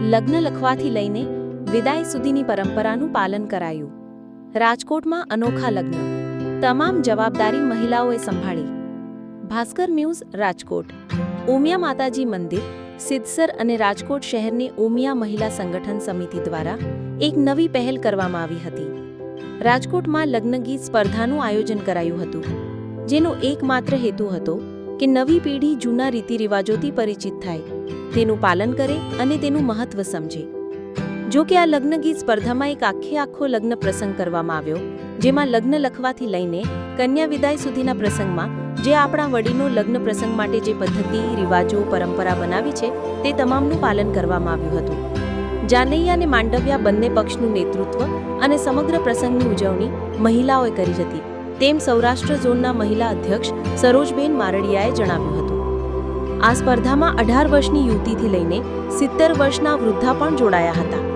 લગ્ન લખવાથી લઈને વિદાય સુધીની પરંપરાનું પાલન કરાયું. રાજકોટમાં અનોખા લગ્ન, તમામ જવાબદારી મહિલાઓએ સંભાળી. ભાસ્કર ન્યૂઝ રાજકોટ. ઉમિયા માતાજી મંદિર, સિદ્ધસર અને રાજકોટ શહેરની ઉમિયા મહિલા સંગઠન સમિતિ દ્વારા એક નવી પહેલ કરવામાં આવી હતી. રાજકોટમાં લગ્નગીત સ્પર્ધાનું આયોજન કરાયું હતું, જેનો એકમાત્ર હેતુ હતો કે નવી પેઢી જૂના રીતિરિવાજોથી પરિચિત થાય, તેનું પાલન કરે અને તેનું મહત્વ સમજે. જો કે આ લગ્નગીત સ્પર્ધામાં એક આખો લગ્ન પ્રસંગ કરવામાં આવ્યો, જેમાં લગ્ન લખવાથી લઈને કન્યા વિદાય સુધીના પ્રસંગમાં જે આપણા વડીલો લગ્ન પ્રસંગ માટે જે પદ્ધતિ, રિવાજો, પરંપરા બનાવી છે તે તમામનું પાલન કરવામાં આવ્યું હતું. જાનૈયા અને માંડવ્યા બંને પક્ષનું નેતૃત્વ અને સમગ્ર પ્રસંગની ઉજવણી મહિલાઓએ કરી હતી, તેમ સૌરાષ્ટ્ર ઝોનના મહિલા અધ્યક્ષ સરોજબેન મારડિયાએ જણાવ્યું હતું. આ સ્પર્ધામાં 18 વર્ષની યુવતીથી લઈને 70 વર્ષના વૃદ્ધા પણ જોડાયા હતા.